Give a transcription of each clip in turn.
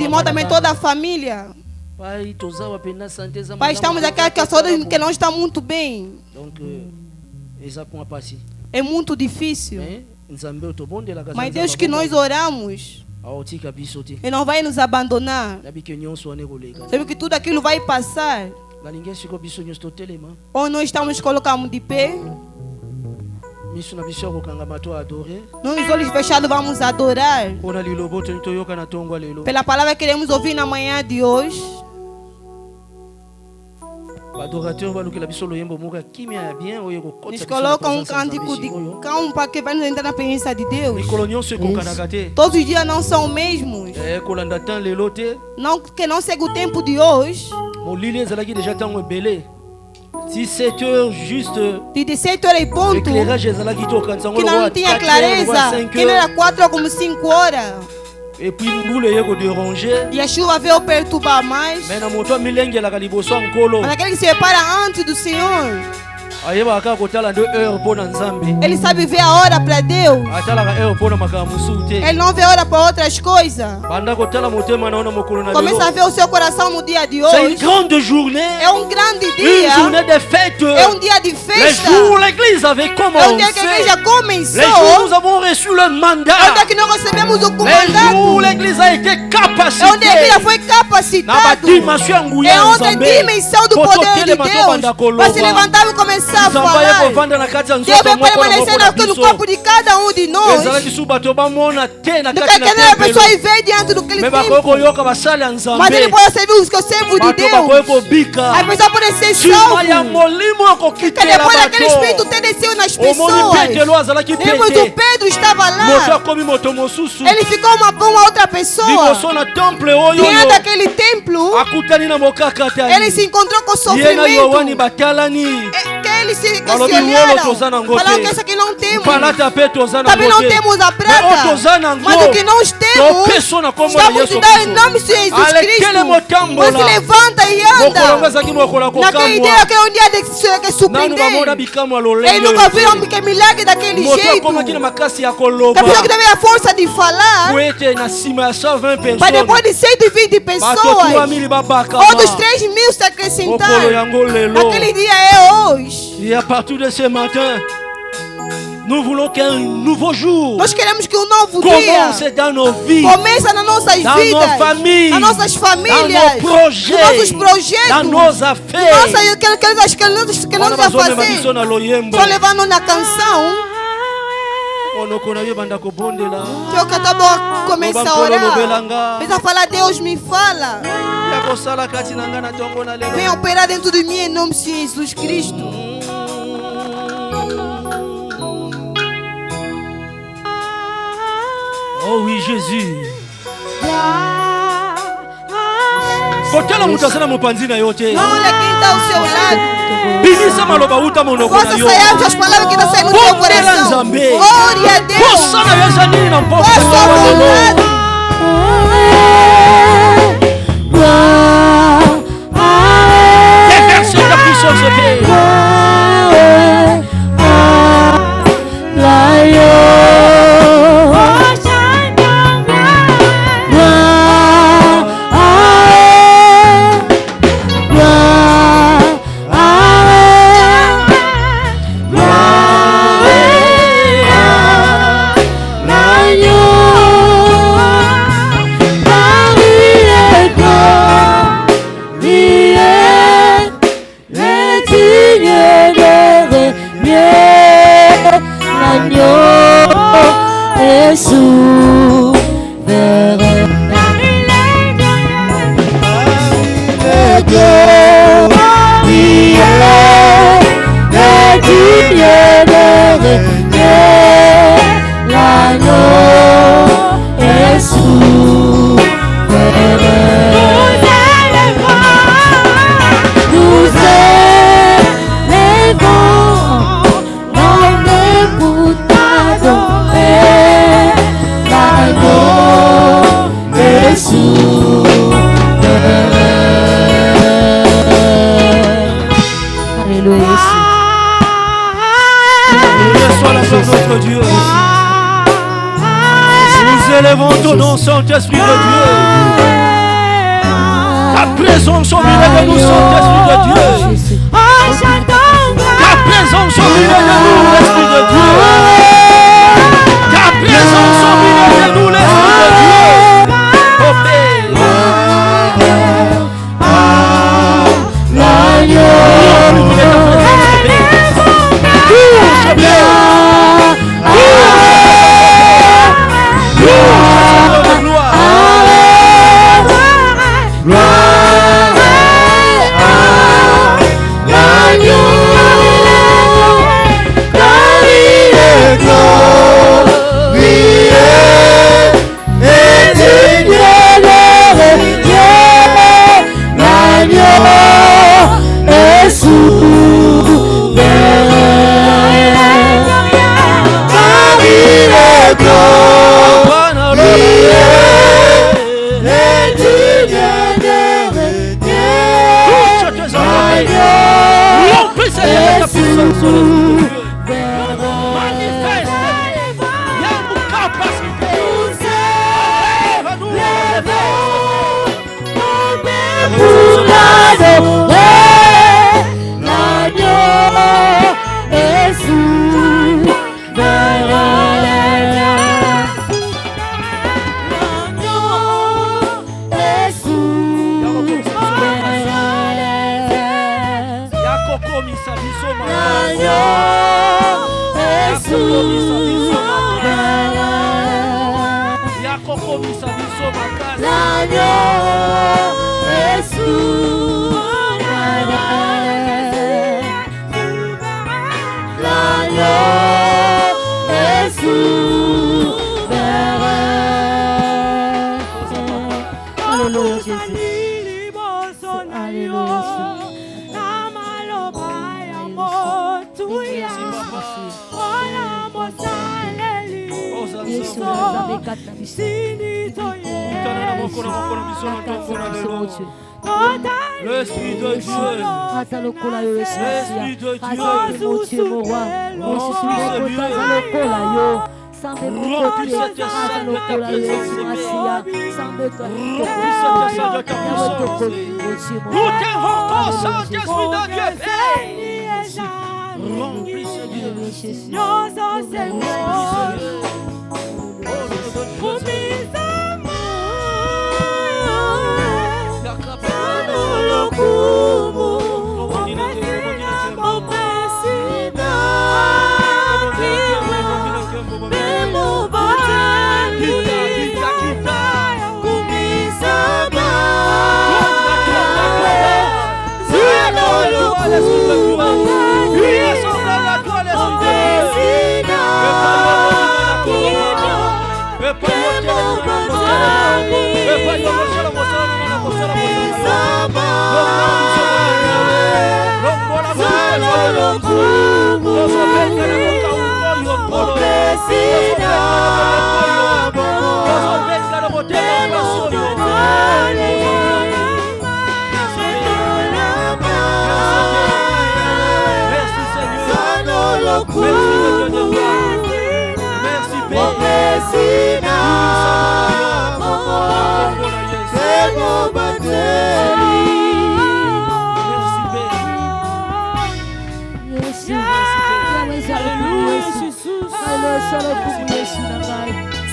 irmãos, também toda a família. Pai, estamos aqui que a saúde que não está muito bem. É muito difícil. Mas Deus que nós oramos, Ele não vai nos abandonar. Sabe que tudo aquilo vai passar. Ou nós estamos colocando de pé. Nos olhos fechados vamos adorar. Pela palavra que queremos ouvir na manhã de hoje. Eles colocam um cântico de calma para que vai nos entrar na presença de Deus. Todos os dias não são os mesmos. Não, que não segue o tempo de hoje. 17 heures juste. De 17 horas e ponto. Que não tinha clareza. Que não era 4 como 5 horas. Et puis nous les déranger. E a chuva veio perturbar mais. Mais na moto milenge la kaliboso nkolo. Mas aquele que se prepara antes do Senhor. Ele sabe ver a hora para Deus. Ele não vê a hora para outras coisas. Começa a ver o seu coração no dia de hoje. C'est une grande journée. É um grande dia. Une journée de fête. É um dia de festa. Les jours où l'église avait commencé. É um dia que a igreja começou. Les jours où nous avons reçu le mandat. É um dia que nós recebemos o mandato. Les jours où l'église a été capacitée. É um dia que a igreja foi capacitada. É outra dimensão do poder de Deus. Para se levantar e começar a falar. Deus vai permanecer no corpo de cada um de nós. Não quer que a pessoa veja diante do que ele tem. Mas ele pode servir os que eu servo de Deus. A pessoa pode ser salvo. Que depois daquele espírito ter descido nas pessoas. Depois o Pedro estava lá. Ele ficou uma outra pessoa. Diante daquele templo. Ele se encontrou com sofrimento. Eles se olharam, falaram que essa aqui não temos. Também não temos a prata. Mas o que nós temos, estamos te dando em nome de Jesus Cristo. Mas se levanta e anda. Naquele dia que é um dia de surpreender. Eles nunca viram que é milagre daquele jeito. A pessoa que teve a força de falar. Mas depois de 120 pessoas, outros 3.000 se acrescentaram. Naquele dia é hoje. Et à partir de ce matin, nous voulons qu'un nouveau jour nós queremos que um novo commence dia dans nos vies, começa nas nossas vidas, nos familles, nas nossas famílias, dans nos projets, nos nossos projetos, dans nos affaires. Que nós vamos fazer. Estou levando na canção. Que eu acabo começar a orar. Precisa falar, Deus me fala. Vem operar dentro de mim em nome de Jesus Cristo. Oh oui, Jésus. Kotela mutasana mupanzina yote. Olha quem está ao seu lado. Binisa maloba uta monoko na yo. Possa sair as palavras que estão saindo do seu coração. Glória a Deus. Possa na yeza nini na mpofu. Possa vontade. Déverse ta puissance de Dieu. Saint-Esprit de Dieu. Remplis Seigneur de ta puissance sur les Dieu. Manifeste. Il y a une capacité. L'Esprit de Dieu, l'Esprit de Dieu, remplis cette salle de ta présence, remplis cette salle de ta puissance. Nous t'invoquons, Saint-Esprit de Dieu, remplis Seigneur,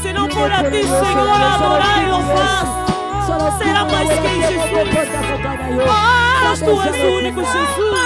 c'est non pour la vie, Seigneur, la en face. C'est la voix de Jésus. Ah, tu es único, Jesus.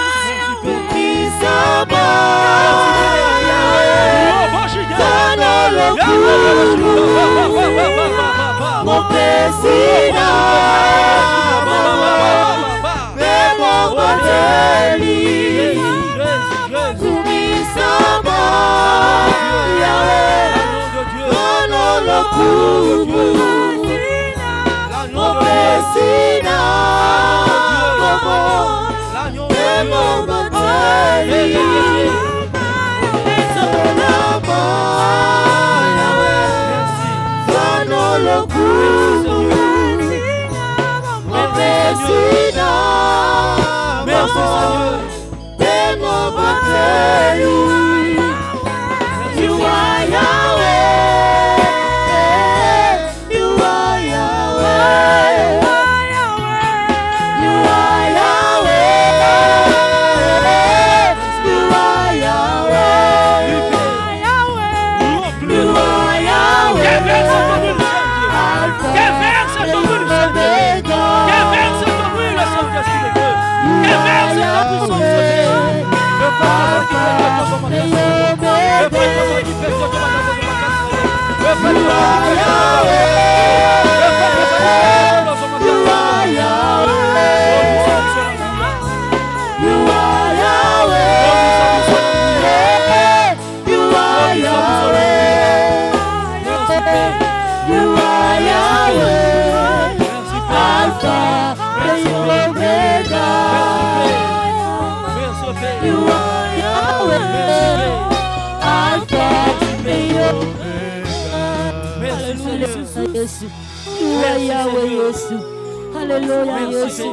Alléluia, Merci,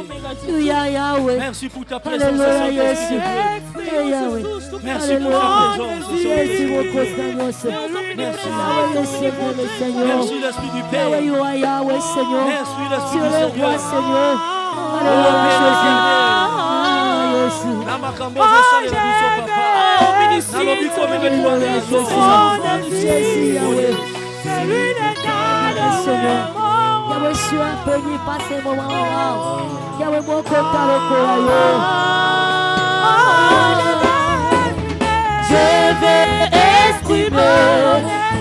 Yahweh. Merci pour ta présence. Alléluia, Merci pour ta présence. Merci beaucoup, Seigneur. Merci. Merci l'Esprit du Père. Yahweh, Seigneur. Merci l'Esprit Sur du le roi, Seigneur. Seigneur. Alléluia, Jésus. Na makambo zosalela biso papa. Nalobi komeme tuane Jésus, Yahweh. Seigneur. Yahweh, je suis béni par ces moments-là. Yahweh, mon compte à je vais exprimer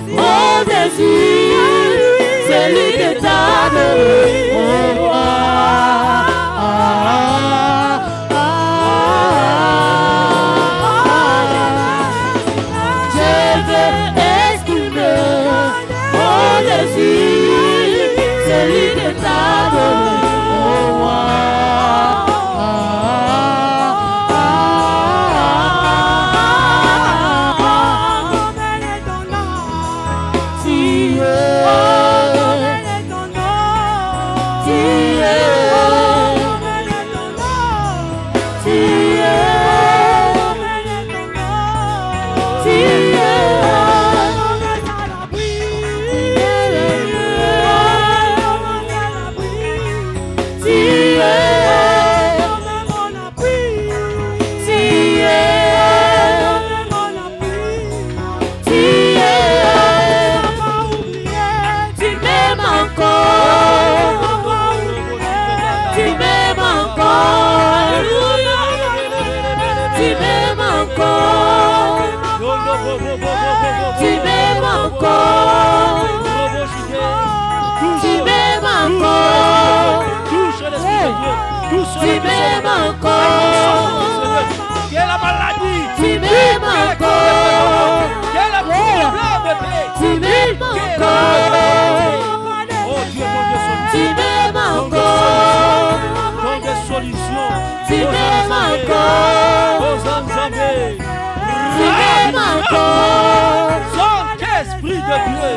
mon désir, celui que t'as donné. Je vais exprimer mon désir, celui que t'as donné.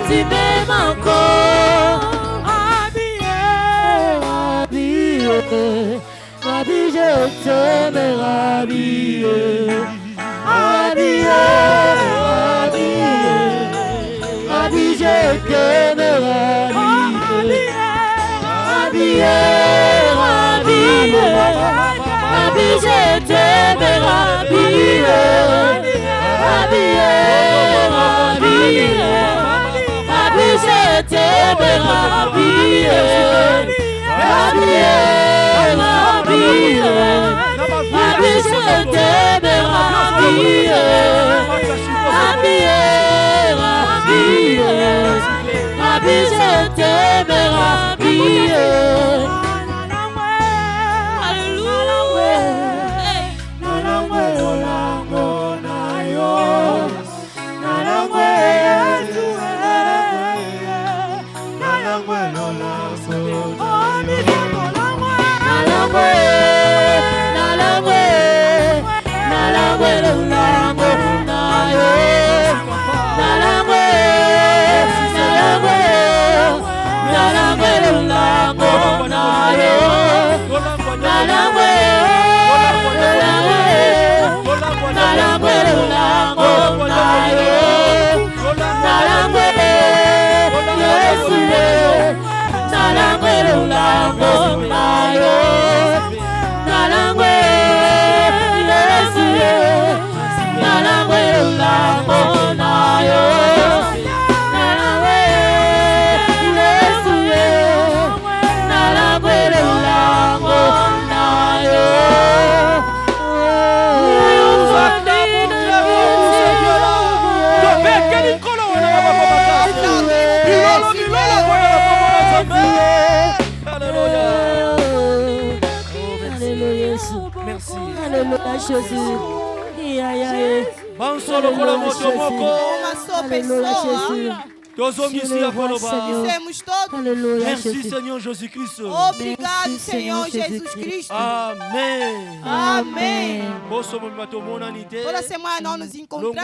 Tu m'aimes encore, habillé, je t'aime, habillé, je t'aime, habillé, je t'aime, Jésus. Merci Seigneur Jésus-Christ. Obrigado Seigneur Jesus-Cristo. Amen. Amém. Toda semana nós nos encontramos.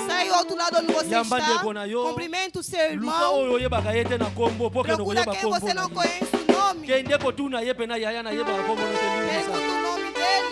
Sai ao outro lado onde você está. Cumprimenta o seu irmão. Procura quem você não conhece o nome. nome. Pergunta o nome dele.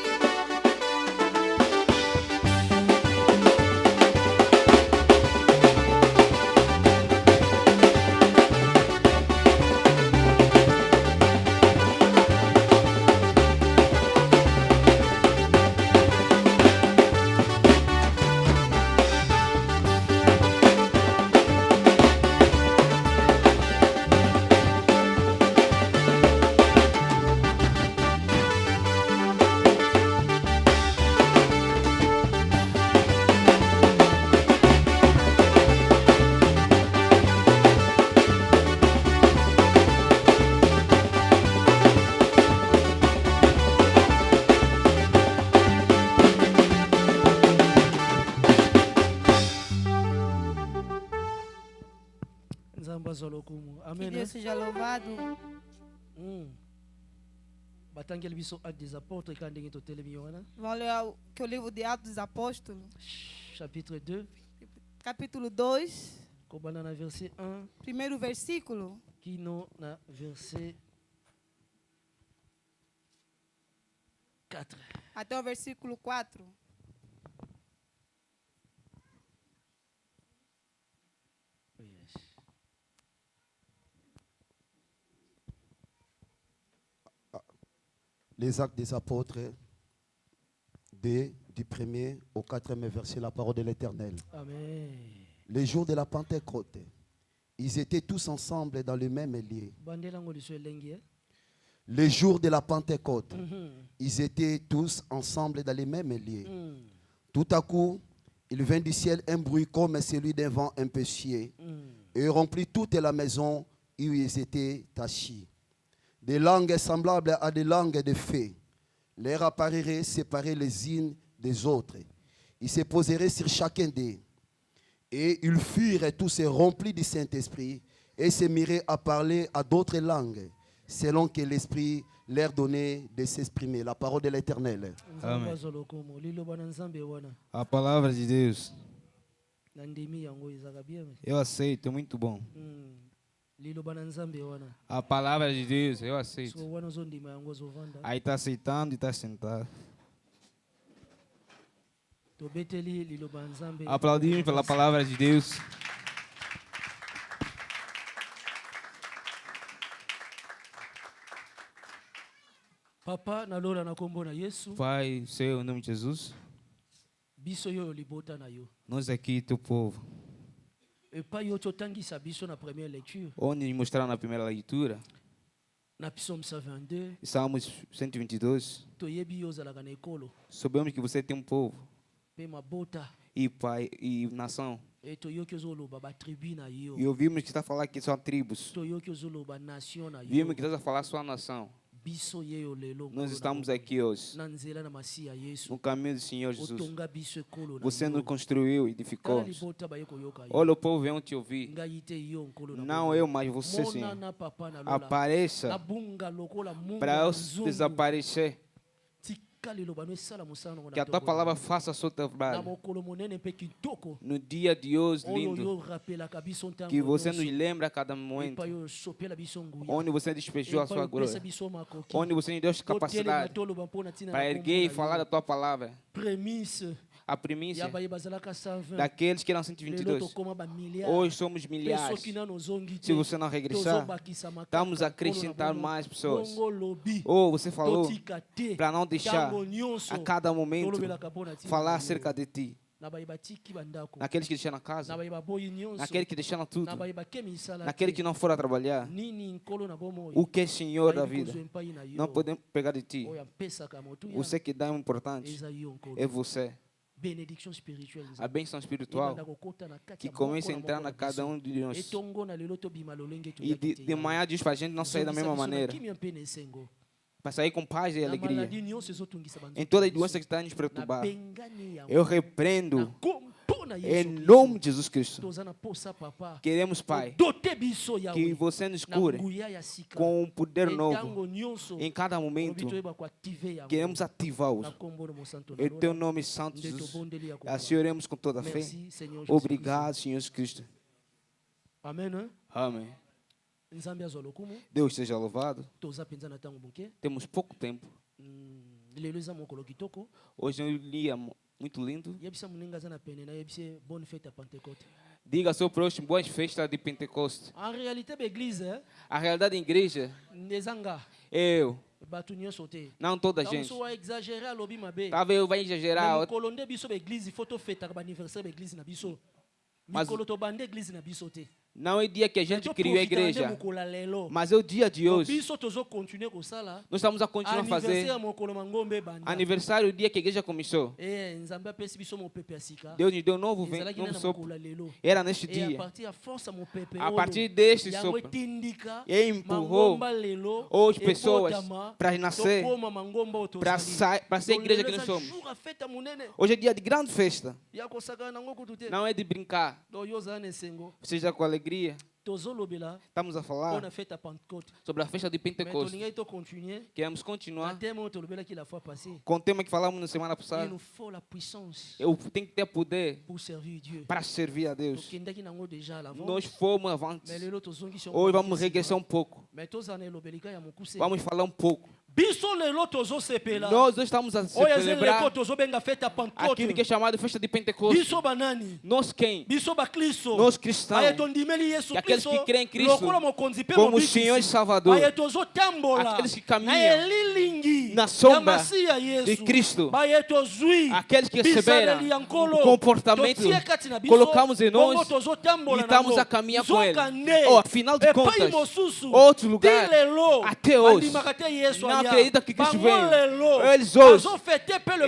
Amen. Que Deus seja louvado. Vamos ler o livro de Atos dos Apóstolos. Chapitre 2. Capítulo 2. Verset 1. Primeiro versículo. Qui non na verset 4. Até o versículo 4. Les Actes des Apôtres, du 1er au 4e verset, la parole de l'Éternel. Amen. Les jours de la Pentecôte, ils étaient tous ensemble dans le même lieu. Les jours de la Pentecôte, ils étaient tous ensemble dans le même lieu. Tout à coup, il vint du ciel un bruit comme celui d'un vent impétueux et remplit toute la maison où ils étaient assis. Des langues semblables à des langues de feu leur apparaîtraient séparées les unes des autres. Ils se poseraient sur chacun d'eux. Et ils furent tous remplis du Saint-Esprit et se mirent à parler à d'autres langues, selon que l'Esprit leur donnait de s'exprimer. La parole de l'Éternel. Amen. A palavra de Deus. Eu aceito, é muito bom. A palavra de Deus, eu aceito. Aí está aceitando e está sentado. Aplaudimos pela palavra de Deus. Papa, na lora na kombo na Yesu. Pai, Senhor, em nome de Jesus. Biso yo libota na yo. Nós aqui, teu povo. E pai yo totangisa biso na première lecture. Onde mostraram na primeira leitura. Na Psalm 122. Salmos 122. Toyebi yo zalaka na ekolo. Sabemos que você tem um povo. Pema bota. E pai e nação. E toyoki zoloba ba tribu na yo. E ouvimos que está a falar que são tribos. Toyoki zoloba nação na yo. Vimos que está a falar sua nação. Nós estamos aqui hoje no caminho do Senhor Jesus. Você nos construiu e edificou. Olha, o povo vem te ouvir. Não eu, mas você, Senhor. Apareça para eu desaparecer. Que a tua palavra faça a sua trabalho. No dia de hoje lindo, que você nos lembra a cada momento, onde você despejou a sua glória, onde você nos deu capacidade para erguer e falar da tua palavra. A primícia daqueles que eram 122. Hoje somos milhares. Se você não regressar, estamos a acrescentar mais pessoas. Ou você falou para não deixar a cada momento falar acerca de ti. Naqueles que deixaram a casa, naqueles que deixaram tudo, naqueles que não foram a trabalhar, o que é Senhor da vida, não podemos pegar de ti. Você que dá importante é você. A bênção espiritual que começa a entrar na cada um de nós. E de manhã diz para a gente não sair da mesma maneira. Para sair com paz e alegria. Em todas as doenças que estão nos perturbar. Eu repreendo. Em nome de Jesus Cristo. Queremos, Pai, que você nos cure com um poder novo. Em cada momento, queremos ativá-los. Em teu nome santo, Jesus. Assim oremos com toda a fé. Obrigado, Senhor Jesus Cristo. Amém. Amém. Deus seja louvado. Temos pouco tempo. Hoje é um dia muito lindo. Diga ao seu próximo, boas festas de Pentecostes. A realidade da igreja, eu, não toda a gente. Talvez eu vá exagerar. Mas não é o dia que a gente criou a igreja, mas é o dia de hoje. Nós estamos a continuar a fazer aniversário, o dia que a igreja começou. Deus nos deu um novo sopro. Era neste dia. A partir deste sopro, Ele empurrou as pessoas para nascer, para ser a igreja que nós somos. Hoje é dia de grande festa. Não é de brincar. Seja com alegria. Estamos a falar sobre a festa de Pentecostes. Queremos continuar com o tema que falamos na semana passada. Eu tenho que ter poder para servir a Deus. Nós fomos avantes. Hoje vamos regressar um pouco. Vamos falar um pouco. Nós estamos a celebrar aquilo que é chamado festa de Pentecostes. Nós quem? Nós cristãos. E aqueles que creem em Cristo como Senhor e Salvador. Aqueles que caminham na sombra de Cristo. Aqueles que receberam o comportamento colocamos em nós e estamos a caminhar com Ele. Afinal de contas, outro lugar até hoje não acredita que Cristo veio. Eles hoje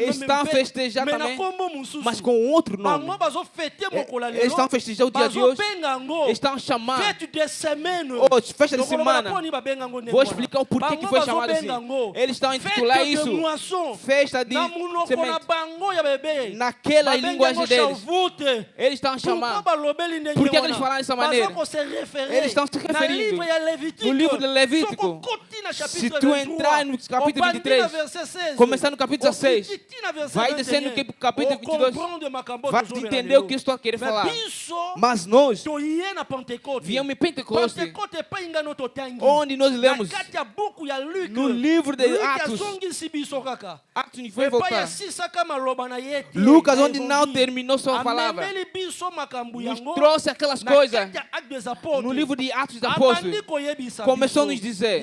estão a festejar também, mas com outro nome. Eles estão a festejar o dia de hoje. Estão a chamar festa de semana. Vou explicar o porquê que foi chamado assim. Eles estão a intitular isso festa de semana. Naquela linguagem deles, eles estão a chamar. Por que eles falam dessa maneira? Eles estão se referindo no livro de Levítico. Se tu entrar no capítulo 23, começar no capítulo 16, vai descendo no capítulo 22, vai entender o que eu estou a querer falar. Mas nós viemos em Pentecostes, onde nós lemos no livro de Atos. Atos não foi voltar. Lucas, onde não terminou sua palavra, nos trouxe aquelas coisas. No livro de Atos dos Apóstolos, começou a nos dizer,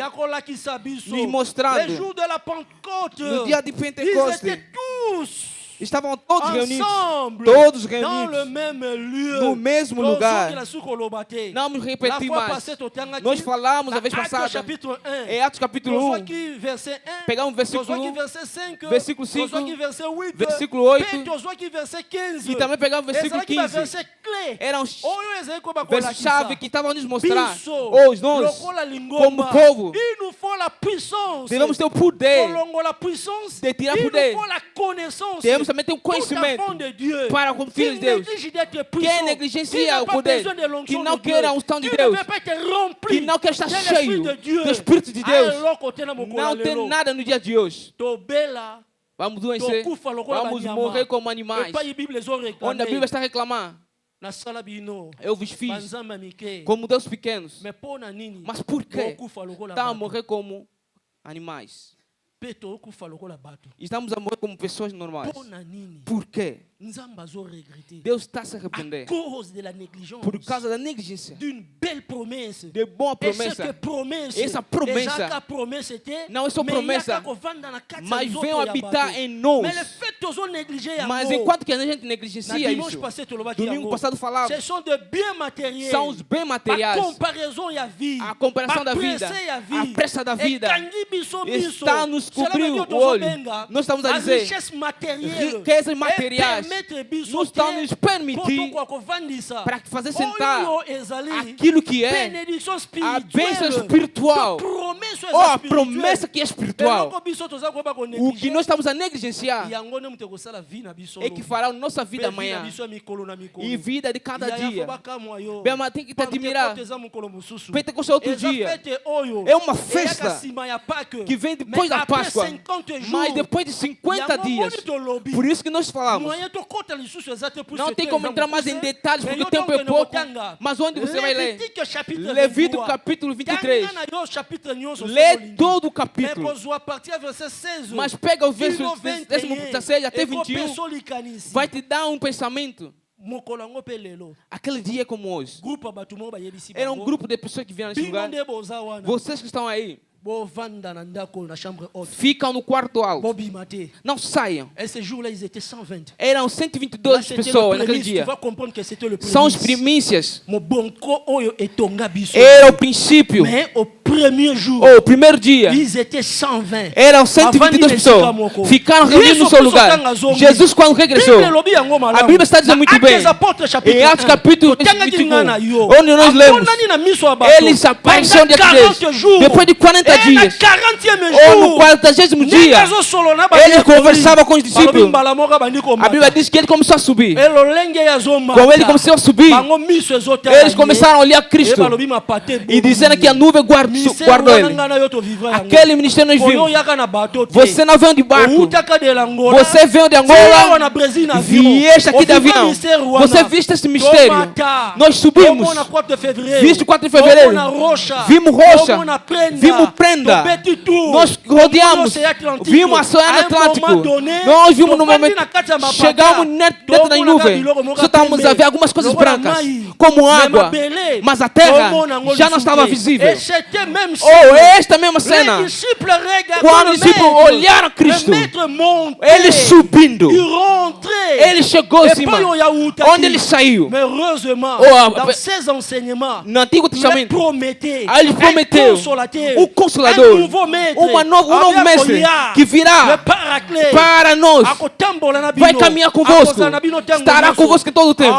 nos mostrando, no dia de Pentecostes, estavam todos reunidos, no mesmo lugar. Não me repeti mais. Nós falamos a vez passada, em Atos capítulo 1, pegamos versículo 1, versículo 5, versículo 8, e também pegamos versículo 15. Eram versos-chave que estavam a nos mostrar, hoje nós, como povo, devemos ter o poder de tirar poder. Devemos também ter um conhecimento para como filhos de Deus. Quem negligencia o poder, que não quer a unção de Deus, que não quer estar cheio do Espírito de Deus, não tem nada no dia de hoje. Vamos vencer, vamos morrer como animais. Onde a Bíblia está a reclamar, eu vos fiz como Deus pequenos. Mas por que está a morrer como animais? Estamos a morrer como pessoas normais. Por quê? Deus está a se arrepender por causa da negligência de boa promessa. Essa promessa não é só promessa, mas vem habitar em nós. Mas enquanto que a gente negligencia isso, domingo passado falava, são os bens materiais, a comparação da vida, a pressa da vida, está nos cobrir o olho. Nós estamos a dizer riquezas materiais nos estão nos permitir para fazer sentar aquilo que é a bênção espiritual ou a promessa que é espiritual. O que nós estamos a negligenciar é que fará a nossa vida amanhã e vida de cada dia. Bem, mas tem que te admirar. Pentecostes é outro dia. É uma festa que vem depois da Páscoa, mas depois de 50 dias. Por isso que nós falamos, Não tem como entrar mais em detalhes porque o tempo é pouco. Mas onde você vai ler? Levítico capítulo 23. Lê todo o capítulo. Mas pega o verso 16 até 21. Vai te dar um pensamento. Aquele dia como hoje. Era um grupo de pessoas que vieram nesse lugar. Vocês que estão aí. Ficam no quarto alto. Não saiam. Eram 122 pessoas naquele dia. São as primícias. Era o princípio. O primeiro dia. Eram 122 pessoas. Ficaram reunidos no seu lugar. Jesus quando regressou. A Bíblia está dizendo muito bem. Em Atos capítulo 21. Onde nós lemos. Eles apareceram diante deles. Depois de 40 dias, ou no 40º dia, ele conversava com os discípulos. A Bíblia diz que ele começou a subir. Como ele começou a subir, eles começaram a olhar Cristo e dizendo que a nuvem guardou ele. Aquele ministério nós vimos. Você não veio de barco, você veio de Angola, vieste aqui de avião. Você viste esse mistério. Nós subimos, viste 4 de fevereiro, vimos rocha, vimos prenda, nós rodeamos, vimos a Oceano Atlântico, nós vimos no momento, chegamos dentro da nuvem, só estávamos a ver algumas coisas brancas, como água, mas a terra já não estava visível. Esta mesma cena, quando os discípulos olharam Cristo, ele subindo, ele chegou em cima, onde ele saiu, no Antigo Testamento, ele prometeu o Consolador, um novo mestre que virá para nós, vai caminhar convosco, estará convosco todo o tempo,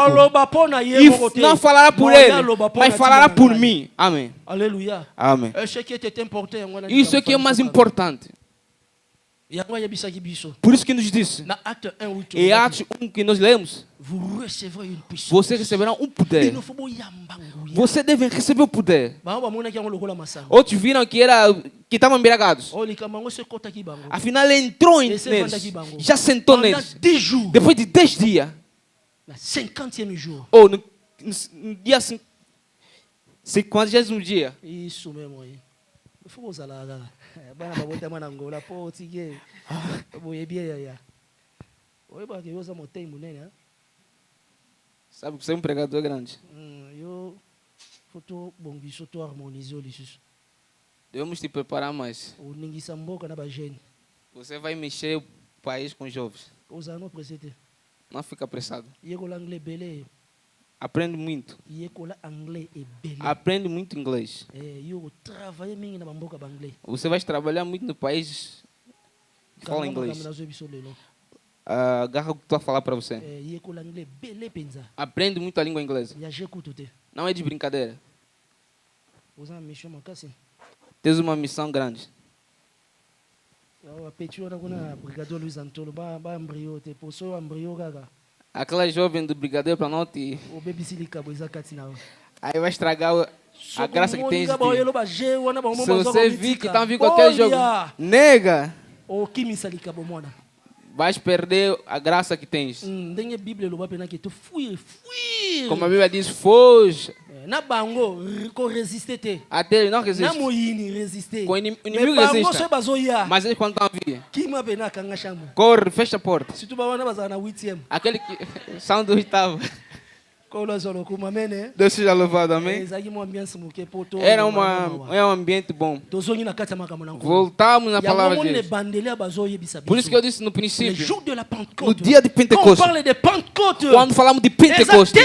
e não falará por ele, mas falará por mim. Amém. Aleluia. Amém. Isso aqui é o mais importante. Por isso que nos disse, em Atos 1 que nós lemos, você receberá um poder. Você deve receber o poder. Outros viram que estavam embriagados. Afinal, ele entrou neles, já sentou neles. Depois de 10 dias, ou no dia 50º dia. Isso mesmo aí. Sabe que você é um pregador grande. Devemos te preparar mais. Você vai mexer o país com jovens. Não fica apressado. Aprende muito. Aprende muito inglês. Você vai trabalhar muito no país que fala inglês. Agarra o que estou a falar para você. Aprende muito a língua inglesa. Não é de brincadeira. Tens uma missão grande. Aquela jovem do brigadeiro para norte. Aí vai estragar a graça que tem. Se você vir que está vindo com aquele jogo, nega, vais perder a graça que tens. Como a Bíblia diz, foge. Até ele não resiste. Com o inimigo resiste. Mas ele quando está a vir, corre, fecha a porta. Aquele que são do oitavo. Deus seja louvado, amém? Era um ambiente bom. Voltamos na palavra de Deus. Por isso que eu disse no princípio, no dia de Pentecostes, quando falamos de Pentecostes,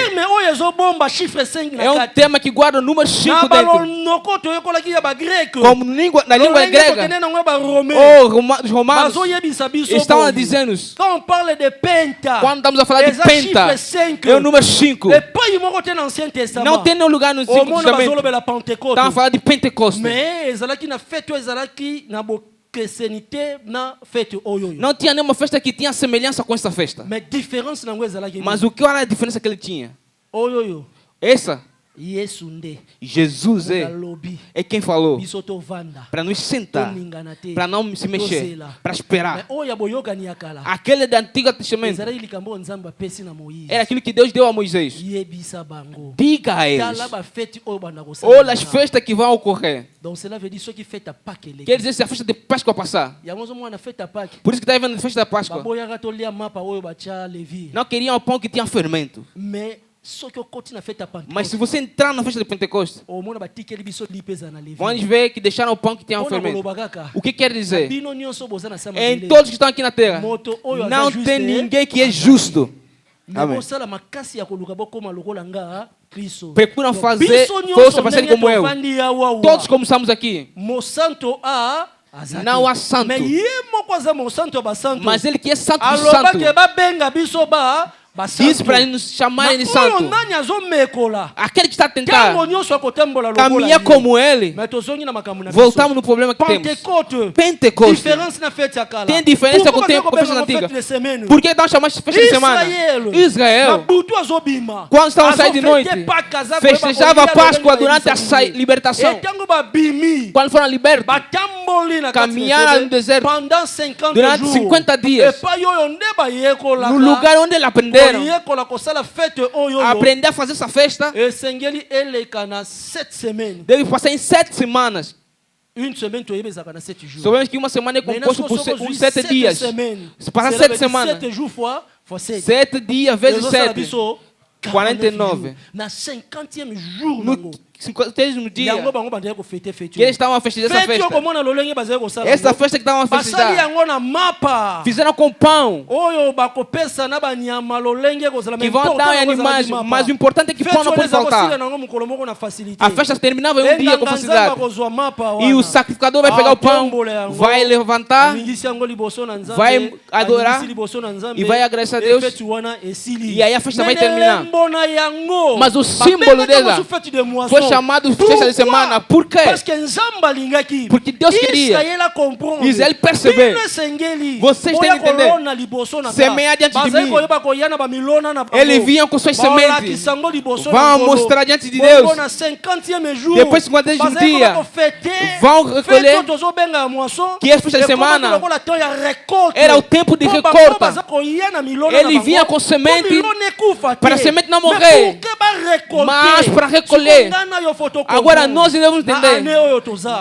é um tema que guarda o número 5 dentro. Como na língua grega, os romanos estão a dizer-nos, quando estamos a falar de Penta, é o número 5. Não tem nenhum lugar no Antigo Testamento. Estão a falar de Pentecostes. Não tinha nenhuma festa que tinha semelhança com essa festa. Mas o que era a diferença que ele tinha? Essa Jesus é quem falou para nos sentar, para não se mexer, para esperar. Aquele do Antigo Testamento era aquilo que Deus deu a Moisés. Diga a eles, olha as festas que vão ocorrer. Quer dizer, se a festa de Páscoa passar. Por isso que está vendo a festa da Páscoa. Não queriam o pão que tinha fermento. Mas se você entrar na festa de Pentecostes, vamos ver que deixaram o pão que tinha fermento. O que quer dizer? Em todos que estão aqui na terra, não tem ninguém que é justo. Amém. Procuram fazer força para serem como eu. Todos como estamos aqui. Não há santo. Mas ele que é santo do santo diz para ele nos chamarem de santo. Aquele que está a tentar caminhar como ele, voltamos no problema que temos. Pentecostes. Tem diferença com a festa antiga. Por que nós chamamos de festa de semana? Israel, quando estavam saindo de noite, festejava a Páscoa durante a libertação. Quando foram libertos, caminharam no deserto durante 50 dias. No lugar onde ele aprendeu aprender a fazer essa festa, deve passar em 7 semanas. Sabemos que uma semana é composta por 7 dias. Se passar 7 semanas, 7 dias vezes 7, 49. No 50º dia que eles estavam a festejar essa festa. Essa festa que estavam a festejar, fizeram com pão que vão dar em animais, mas o importante é que pão não pode faltar. A festa terminava em um dia com facilidade. E o sacrificador vai pegar o pão, vai levantar, vai adorar e vai agradecer a Deus. E aí a festa vai terminar. Mas o símbolo dela foi chamado festa de semana. Por quê? Porque Deus queria Israel perceber. Vocês têm que entender. Semear diante de mim. Eles vinham com suas sementes. Vão mostrar diante de Deus. Depois de 50º dia, vão recolher. Que é festa de semana. Era o tempo de recolta. Ele vinha com semente para a semente não morrer, mas para recolher. Agora nós devemos entender.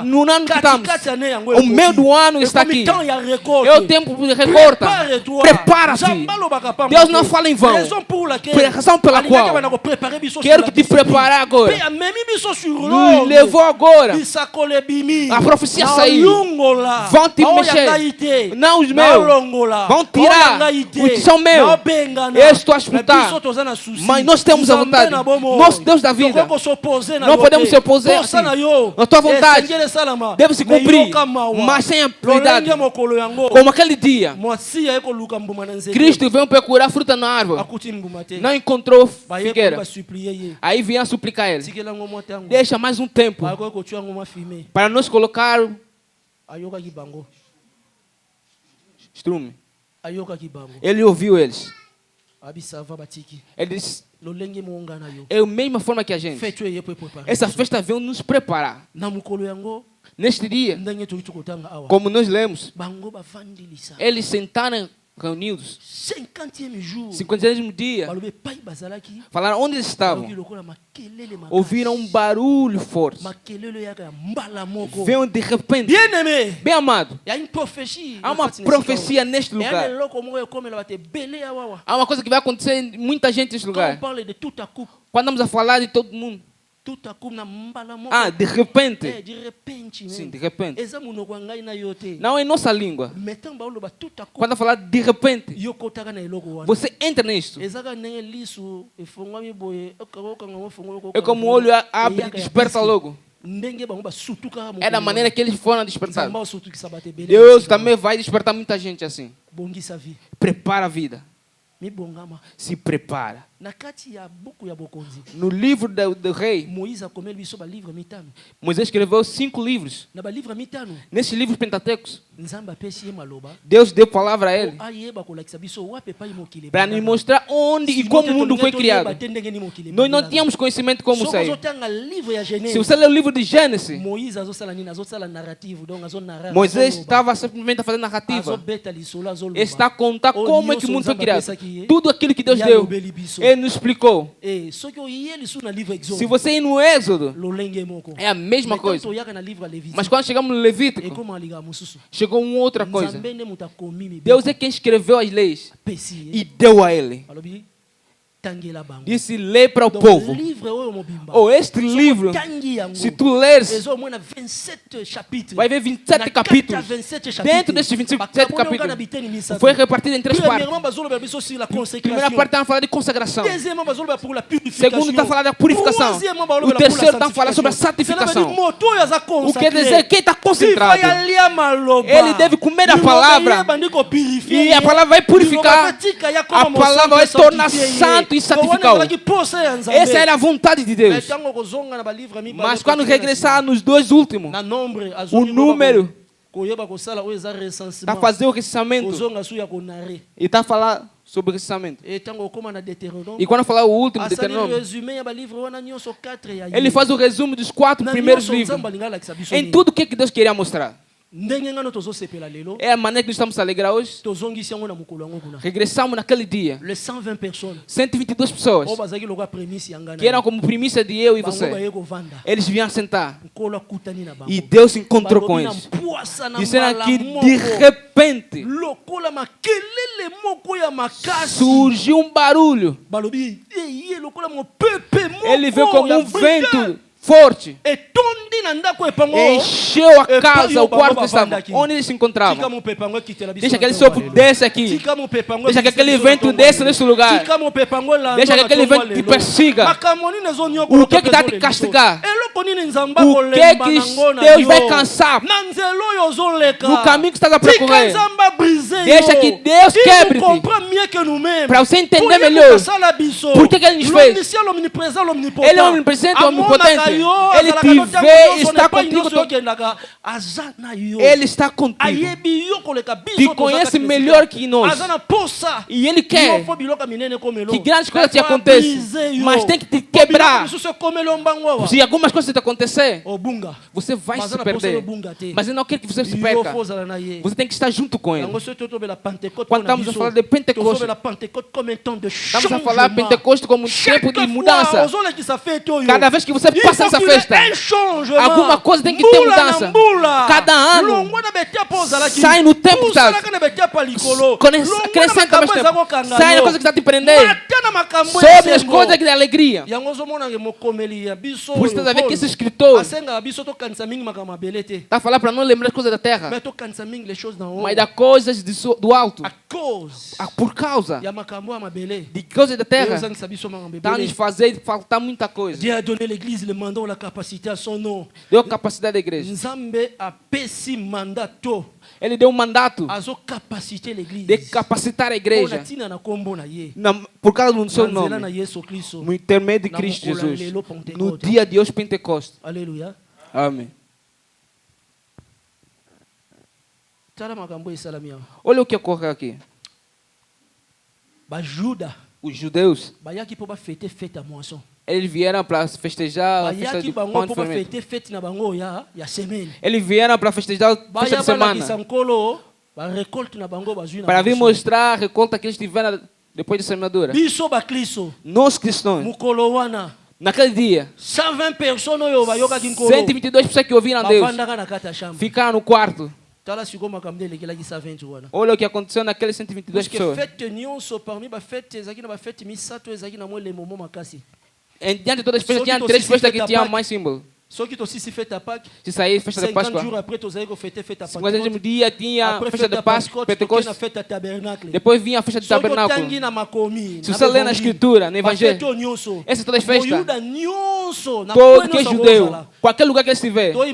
No ano que estamos, o meio do ano está aqui. É o tempo de recolta. Prepara-te. Deus não fala em vão. Razão pela qual quero que te preparar agora. Nos levou agora. A profecia saiu. Vão te mexer. Não os meus. Vão tirar os que são meus. Eu estou a escutar. Mas nós temos a vontade. Nosso Deus da vida. Não podemos se opor assim. Na tua vontade deve se cumprir, mas sem amplitude. Como aquele dia, Cristo veio procurar fruta na árvore, não encontrou figueira. Aí vinha suplicar ele: deixa mais um tempo para nos colocar estrume. Ele ouviu eles. Ele disse: é a mesma forma que a gente. Essa festa veio nos preparar. Neste dia, como nós lemos, eles sentaram reunidos. 50º dia, falaram onde eles estavam. Ouviram um barulho forte. Veio de repente. Bem amado, há uma profecia neste lugar. Há uma coisa que vai acontecer em muita gente neste lugar. Quando estamos a falar de todo mundo, de repente. Sim, de repente. Não é nossa língua. Quando falar de repente, você entra nisto. É como o olho abre e desperta logo. É da maneira que eles foram despertar. Deus também vai despertar muita gente assim. Prepara a vida. Se prepara. No livro do rei, Moisés escreveu 5 livros. Nesses livros pentatecos, Deus deu palavra a ele para nos mostrar onde e como o mundo foi criado. Nós não tínhamos conhecimento como isso aí. Se você ler o livro de Gênesis, Moisés estava simplesmente a fazer narrativa. Ele está a contar como é que o mundo foi criado. Tudo aquilo que Deus deu, Ele nos explicou. Se você ir no Êxodo, é a mesma coisa. Mas quando chegamos no Levítico, chegou uma outra coisa. Deus é quem escreveu as leis e deu a ele. Disse, lê para o povo. Este livro, se tu leres, vai ver 27 capítulos. Dentro desses 27 capítulos, foi repartido em 3 partes. Primeira parte está a falar de consagração. Segundo está a falar da purificação. O terceiro está a falar sobre a santificação. O que quer dizer, quem está concentrado, ele deve comer a palavra. E a palavra vai purificar. A palavra vai tornar santo e santificado. Essa era a vontade de Deus. Mas quando regressar nos 2 últimos, o número está a fazer o recenseamento e está a falar sobre o recenseamento. E quando falar o último Deuteronômio, ele faz o resumo dos 4 primeiros livros em tudo o que Deus queria mostrar. É a maneira que nós estamos a alegrar hoje. Regressamos naquele dia. 122 pessoas que eram como primícia de eu e você. Eles vinham sentar e Deus se encontrou com eles, dizendo que de repente surgiu um barulho. Ele veio como um vento forte, encheu a casa, o quarto estava onde ele se encontrava. Deixa que aquele sopro desce aqui. Deixa que aquele vento desça nesse lugar. Deixa que aquele vento te persiga. O que está te castigar? O que Deus vai cansar no caminho que estás a percorrer? Deixa que Deus quebre-te para você entender melhor por que Ele nos fez. Ele é omnipresente, omnipotente. Ele te vê e está contigo. Ele está contigo. Te conhece melhor que nós. E Ele quer que grandes coisas te aconteçam. Mas tem que te quebrar. Se algumas coisas te acontecer, você vai se perder. Mas Ele não quer que você se perca. Você tem que estar junto com Ele. Quando estamos a falar de Pentecostes, estamos a falar de Pentecostes como um tempo de mudança. Cada vez que você passa essa festa, alguma coisa tem que ter mudança. Cada ano sai no tempo, acrescenta mais tempo. Sai na coisa que está te prendendo. Sobe as coisas de alegria. Por isso você vê que esse escritor está a falar para não lembrar as coisas da terra, mas das coisas do alto. Por causa de coisas da terra, está a nos fazer faltar muita coisa. Dieu a donné l'église le mandat, la capacité à son nom. Deu capacidade da igreja. Nzambe a pesi mandato. Ele deu um mandato de capacitar a igreja por causa do seu nome, no intermédio de Cristo Jesus, no dia de hoje Pentecostes. Aleluia. Amém. Olha o que ocorre aqui. Os judeus, eles vieram para festejar a festa de pão de fermento. Eles vieram para festejar a festa de semana, para vir mostrar a recolta que eles tiveram depois de semeadura. Nós cristãos, naquele dia, 122 pessoas que ouviram Deus ficaram no quarto. Olha o que aconteceu naqueles 122 pessoas. Diante de todas as pessoas, tinha 3 pessoas que tinham mais símbolo. Se sair festa de Páscoa, 50 dias tinha a festa de Páscoa, Pentecostes. Depois vinha a festa de tabernáculo. Se você lê na escritura, no evangelho, essas todas as festas, todo que é judeu, qualquer lugar que ele estiver. Vamos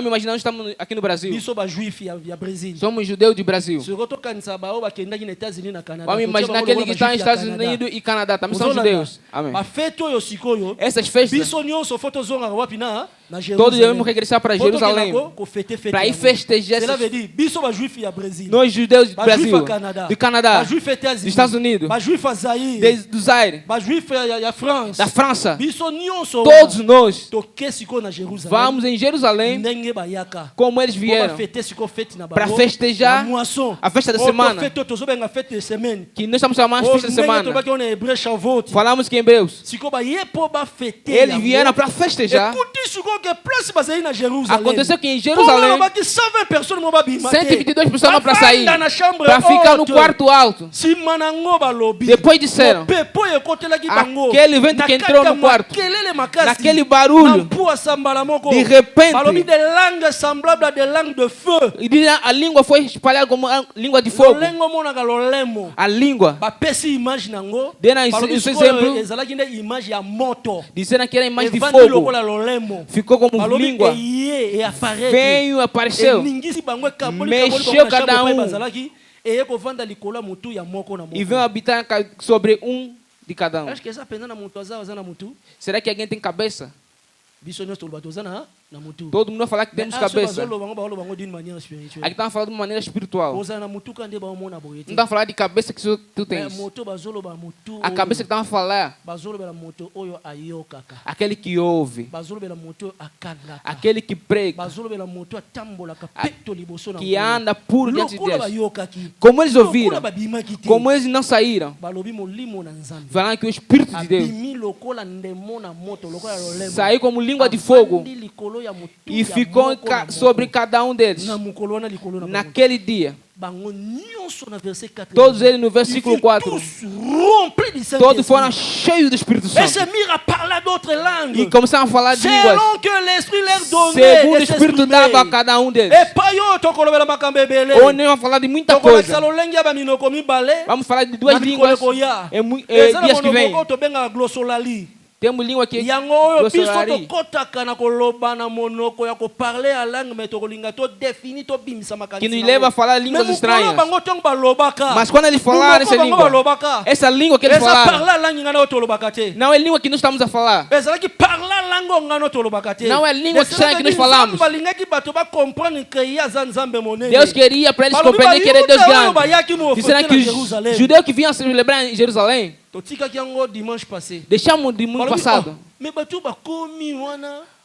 imaginar nós estamos aqui no Brasil. Somos judeus de Brasil. Vamos imaginar aquele que está nos Estados Unidos e Canadá, também são judeus. Amém. Essas festas, todos devemos regressar para Jerusalém para ir festejar. Nós judeus do Brasil, do Canadá, dos Estados Unidos, do Zaire, da França, todos nós vamos em Jerusalém como eles vieram para festejar a festa da semana, que nós estamos chamando de festa da semana. Falamos que em Hebreus eles vieram para festejar. Aconteceu que em Jerusalém 122 pessoas para sair, para ficar no quarto alto. Depois disseram, aquele vento que entrou no quarto, naquele barulho, de repente, a língua foi espalhada como a língua de fogo. A língua, dando esse exemplo, dizendo que era a imagem de fogo. Ficou como língua. Veio, apareceu. Mexeu cada um. E veio habitar sobre um de cada um. Será que alguém tem cabeça? Todo mundo vai falar que temos cabeça. Aqui está falando de uma maneira espiritual. Não está falando de cabeça que tu tens. A cabeça que está a falar, aquele que ouve, aquele que prega, que anda puro diante de Deus. Como eles ouviram, como eles não saíram, falaram que o Espírito de Deus saiu como língua de fogo e ficou sobre cada um deles. Naquele dia, todos eles no versículo 4, todos foram cheios do Espírito Santo e começaram a falar de línguas segundo o Espírito dava a cada um deles. Ou nem vamos falar de muita coisa. Vamos falar de duas línguas dias que vem. Temos língua aqui. Que nos leva a falar línguas estranhas. Mas quando eles falaram essa língua que eles falaram, não é língua que nós estamos a falar. Não é língua estranha que nós falamos. Deus queria para eles compreenderem que ele é Deus grande. Disseram que os judeus que vinham celebrar em Jerusalém, deixamos de domingo passado.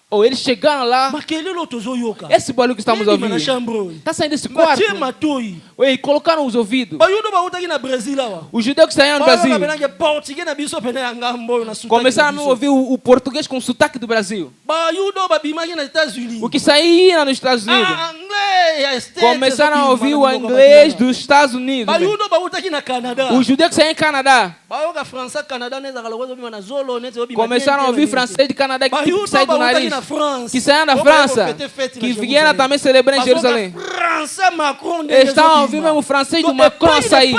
Ou eles chegaram lá, esse barulho que estamos ouvindo está saindo desse quarto. E colocaram os ouvidos. Os judeus que saíram do Brasil começaram a ouvir o português com o sotaque do Brasil. O que saíram nos Estados Unidos começaram a ouvir o inglês dos Estados Unidos. Os judeus que saíram em Canadá começaram a ouvir francês de Canadá que sai do nariz, que saíram da França, que vieram também celebrar em Jerusalém. Estão a ouvir mesmo o francês do Macron a sair.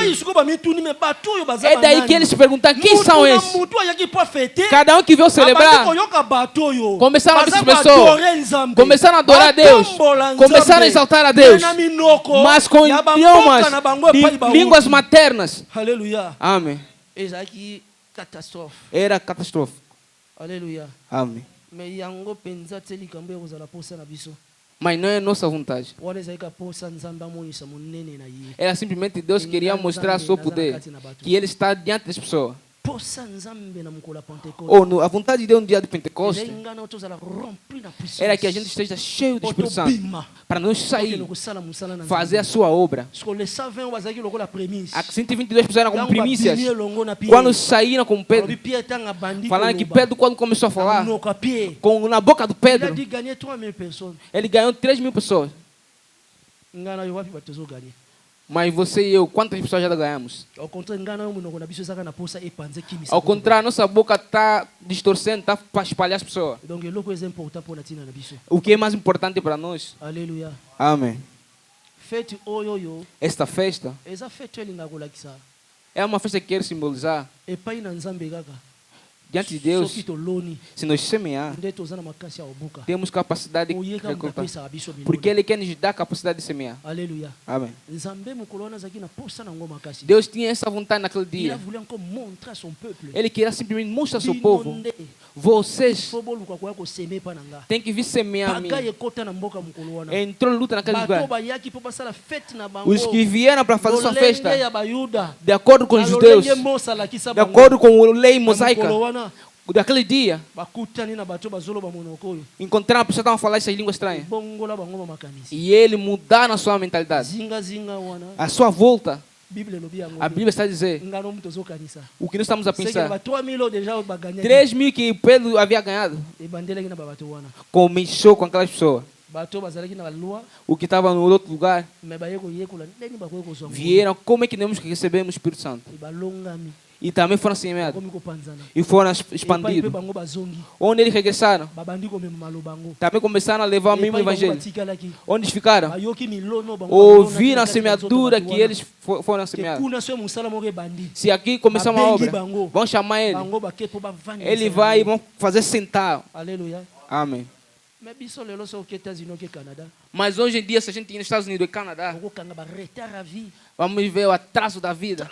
É daí que eles se perguntam quem são esses. Cada um que veio celebrar começaram a ouvir essas pessoas, começaram a adorar a Deus, começaram a exaltar a Deus, mas com idiomas de línguas maternas. Aleluia. Amém. Era catástrofe. Aleluia. Amém. Mas não é nossa vontade. Era simplesmente Deus queria mostrar seu poder, que Ele está diante das pessoas. Ou a vontade de Deus no dia de Pentecostes era que a gente esteja cheio do Espírito Santo para nós sair, fazer a sua obra. As 122 pessoas eram como primícias. Quando saíram com Pedro, falaram que Pedro, quando começou a falar, na boca do Pedro, ele ganhou 3.000 pessoas. Mas você e eu, quantas pessoas já ganhamos? Ao contrário, nossa boca está distorcendo, está para espalhar as pessoas. O que é mais importante para nós? Aleluia. Amém. Esta festa é uma festa que quer simbolizar diante de Deus. Se nós semear, temos capacidade de recoltar, porque Ele quer nos dar capacidade de semear. Aleluia. Amém. Deus tinha essa vontade naquele dia. Ele queria simplesmente mostrar ao seu povo: vocês têm que vir semear a mim. Entrou luta naquele lugar. Os que vieram para fazer sua festa, de acordo com os judeus, de acordo com a lei mosaica daquele dia, encontraram a pessoa que estava falando essas línguas estranhas. E ele mudaram a sua mentalidade. A sua volta, a Bíblia está a dizer o que nós estamos a pensar. 3.000 que Pedro havia ganhado, começou com aquelas pessoas. O que estava no outro lugar vieram. Como é que nós recebemos o Espírito Santo? E também foram semeados e foram expandidos. Onde eles regressaram, também começaram a levar o mesmo evangelho. Onde eles ficaram, ouviram a semeadura que eles foram semeados. Se aqui começar uma obra, vão chamar ele. Ele vai e vão fazer sentar. Aleluia. Amém. Mas hoje em dia, se a gente ir nos Estados Unidos e Canadá, vamos ver o atraso da vida.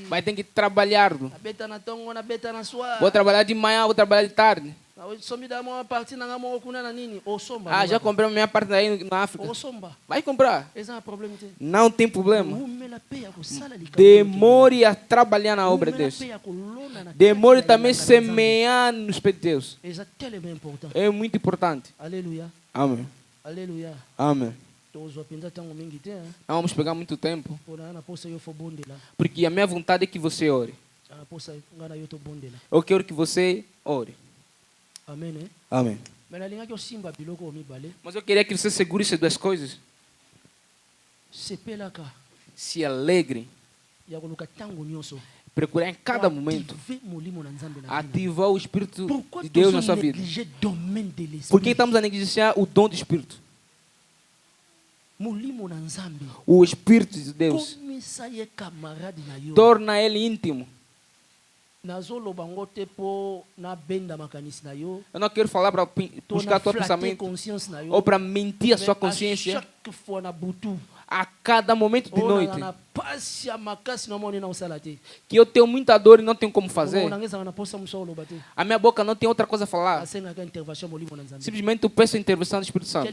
Vai ter que trabalhar. Vou trabalhar de manhã, vou trabalhar de tarde. Já comprei a minha parte aí na África. Vai comprar. Não tem problema. Demore a trabalhar na obra de Deus. Demore também a semear nos pés de Deus. É muito importante. Aleluia. Amém. Aleluia. Amém. Não vamos pegar muito tempo, porque a minha vontade é que você ore. Eu quero que você ore. Amém. Amém. Mas eu queria que você segure essas duas coisas. Se alegre. Procurar em cada momento ativar o Espírito de Deus na sua vida. Por que estamos a negligenciar o dom do Espírito? O Espírito de Deus torna ele íntimo. Eu não quero falar para buscar teu pensamento ou para mentir a sua consciência. A cada momento de noite que eu tenho muita dor e não tenho como fazer, a minha boca não tem outra coisa a falar. Simplesmente eu peço a intervenção do Espírito Santo.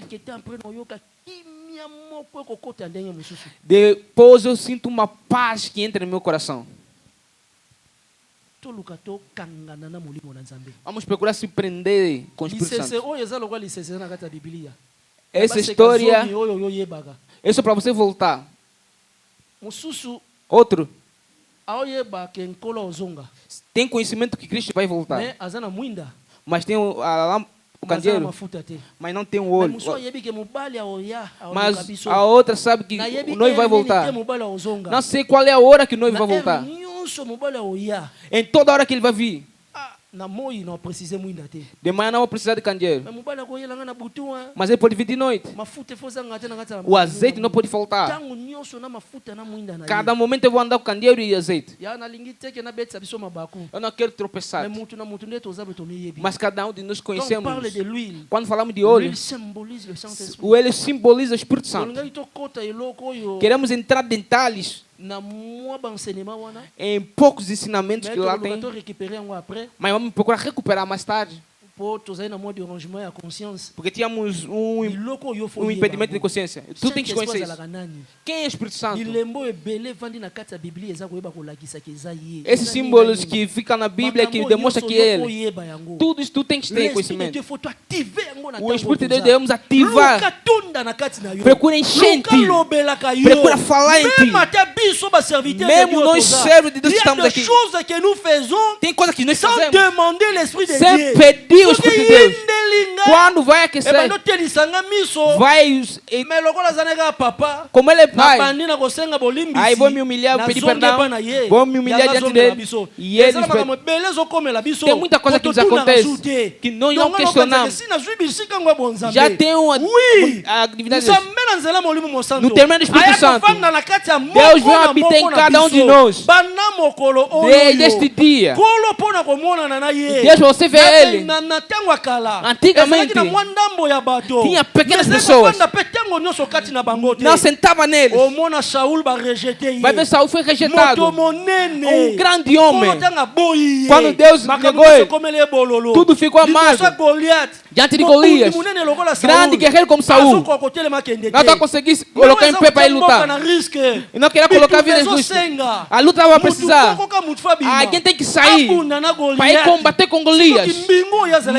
Depois eu sinto uma paz que entra no meu coração. Vamos procurar se prender com o Espírito Santo. Essa história é só para você voltar. Outro tem conhecimento que Cristo vai voltar, mas tem o candeeiro, mas não tem o olho. Mas a outra sabe que o noivo vai voltar. Não sei qual é a hora que o noivo vai voltar. Em toda hora que ele vai vir. De manhã não vou precisar de candeeiro, mas ele pode vir de noite. O azeite não pode faltar. Cada momento eu vou andar com candeeiro e azeite. Eu não quero tropeçar, mas cada um de nós conhecemos. Quando falamos de óleo, o óleo simboliza o Espírito Santo. Queremos entrar em detalhes em poucos ensinamentos que lá tem, mas vamos procurar recuperar mais tarde, porque tínhamos um impedimento de consciência. Tu tens que conhecer isso. Quem é o Espírito Santo? Esses símbolos que ficam na Bíblia que demonstram que é Ele. Tudo isso tu tens que ter conhecimento. O Espírito de Deus devemos ativar. Procura enchente. Procura falar em ti. Mesmo nós servos de Deus que estamos aqui, tem coisas que nós fazemos sem pedir o Espírito de Deus. Quando vai aquecer, vai... Como ele é pai, aí vou me humilhar, pedir perdão, vou me humilhar diante dele. E eles tem muita coisa que nos acontece que nós não questionamos. Já tem uma atividade no termo do Espírito Santo. Deus vai habitar em cada um de nós. Desde este dia, Deus, você vê ele. Antigamente tinha pequenas pessoas, não sentava neles. Vai ver, Saul foi rejeitado, um grande homem. Quando Deus negou ele, tudo ficou amargo diante de Golias. Grande guerreiro como Saul, não está conseguindo colocar em pé para ele lutar. E não queria colocar a vida em risco. A luta vai precisar. Alguém tem que sair para ir combater com Golias.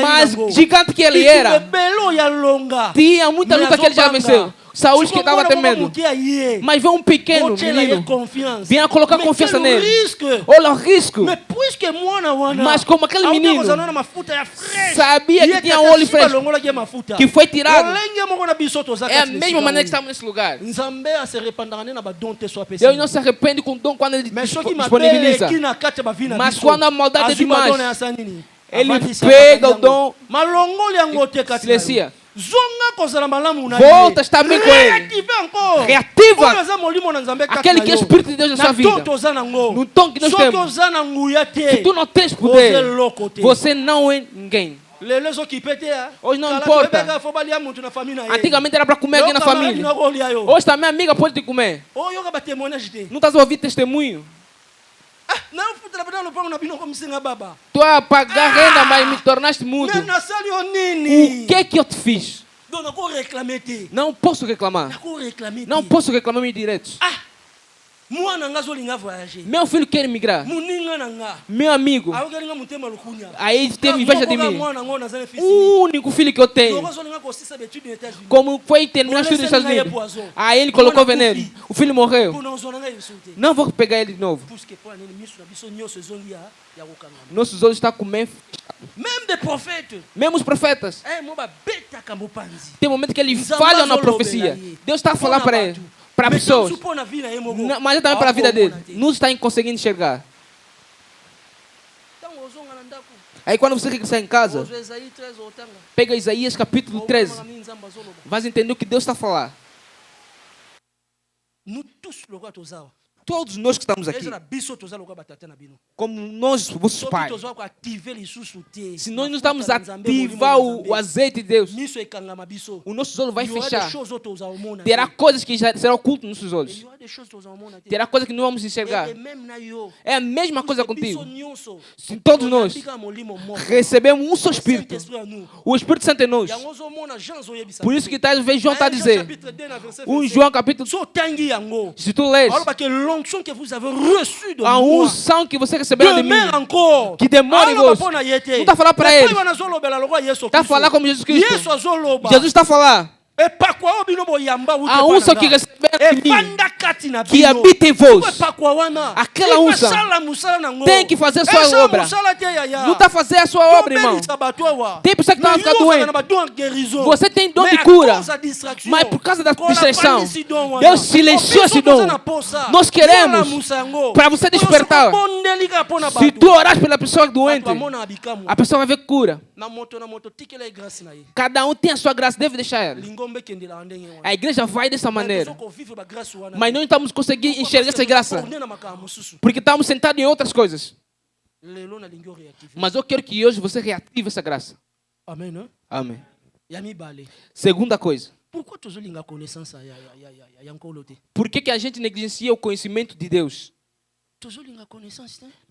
Mas gigante que ele era, tinha muita luta que ele já venceu. Saúl que estava temendo, mas veio um pequeno menino, vinha colocar confiança nele. Olha o risco. Mas como aquele menino sabia que tinha um olho fresco que foi tirado, é a mesma maneira que estamos nesse lugar. Deus não se arrepende com o dom quando ele disponibiliza, mas quando a maldade é demais, ele pega o dom e silencia. Volta, está bem com ele. Reativa aquele que é o Espírito de Deus na sua vida. No tom que nós temos. Se tu não tens poder, você não é ninguém. Hoje não importa. Antigamente era para comer alguém na família. Hoje também a amiga pode te comer. Não estás a ouvir testemunho? Tu a pagar renda, mas me tornaste mudo. O que é que eu te fiz? Não posso reclamar. Não posso reclamar meus direitos. Meu filho quer emigrar. Meu amigo, aí teve inveja de mim. O único filho que eu tenho, como foi terminar os estudos nos Estados Unidos, aí ele colocou veneno. O filho morreu. Não vou pegar ele de novo. Nossos olhos estão com medo. Mesmo os profetas. Tem um momento que ele falha na profecia. Deus está a falar para ele. Para pessoas, mas também para a vida dele. Não está conseguindo enxergar. Aí quando você regressar em casa, pega Isaías capítulo 13. Vai entender o que Deus está a falar. Todos nós que estamos aqui, como nós, vossos pais, se nós não estamos a ativar o azeite de Deus, o nosso olho vai fechar. Terá coisas que já serão ocultas nos nossos olhos. Terá coisas que não vamos enxergar. É a mesma coisa contigo. Se todos nós recebemos um só Espírito, o Espírito Santo em nós. Por isso que João está a dizer, um João capítulo, se tu lês, l'onction que vous avez reçue de a unção que você recebeu de mim, que demora em vós. Não está a falar para ele. Está a falar como Jesus Cristo. Jesus está a falar. A unção que recebeu de mim, que habita em vós, aquela unção tem que fazer a sua obra. Não está a fazer a sua obra, irmão. Tem pessoa que está a ficar doente. Você tem dom de cura, mas por causa da distração, Deus silenciou esse dom. Nós queremos para você despertar. Se tu orar pela pessoa doente, a pessoa vai ver cura. Cada um tem a sua graça, deve deixar ela. A igreja vai dessa maneira, mas não estamos conseguindo enxergar essa graça porque estamos sentados em outras coisas. Mas eu quero que hoje você reative essa graça. Amém. Amém. Segunda coisa, por que a gente negligencia o conhecimento de Deus?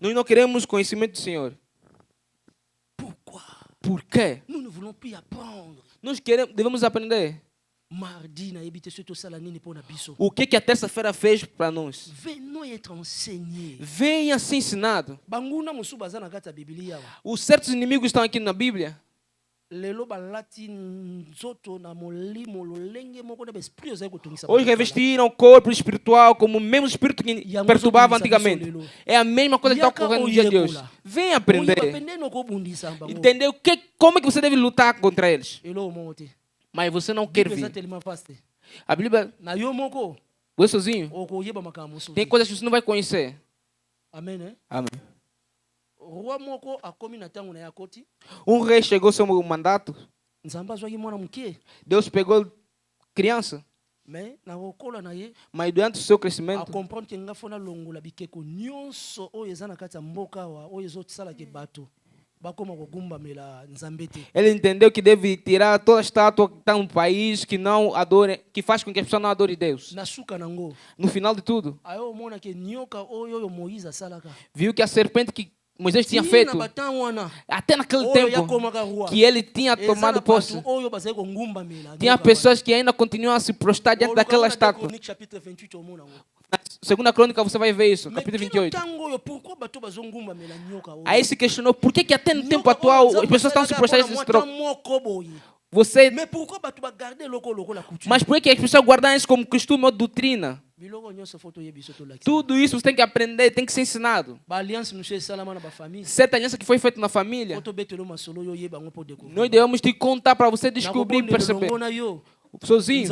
Nós não queremos conhecimento do Senhor. Por quê? Nós devemos aprender. O que a terça-feira fez para nós? Venha ser ensinado. Os certos inimigos estão aqui na Bíblia. Hoje revestiram o corpo espiritual como o mesmo espírito que perturbava antigamente. É a mesma coisa que está ocorrendo no dia de hoje. Vem aprender. Entender como é que você deve lutar contra eles. Mas você não quer vir. A Bíblia, você sozinho, tem coisas que você não vai conhecer. Amém, né? Amém. Um rei chegou ao seu mandato. Deus pegou criança. Mas durante o seu crescimento, ele entendeu que deve tirar toda a estátua que está no país que não adore, que faz com que as pessoas não adorem Deus. No final de tudo, viu que a serpente que Moisés tinha feito, até naquele tempo que ele tinha tomado posse, tinha pessoas que ainda continuam a se prostrar diante daquela estátua. Na segunda crônica você vai ver isso, capítulo 28. Aí se questionou por que até no tempo atual as pessoas estão se prostrando nesse troco. Mas por que as pessoas guardam isso como costume ou doutrina? Tudo isso você tem que aprender, tem que ser ensinado. Certa aliança que foi feita na família, nós devemos te contar para você descobrir e perceber. Sozinho.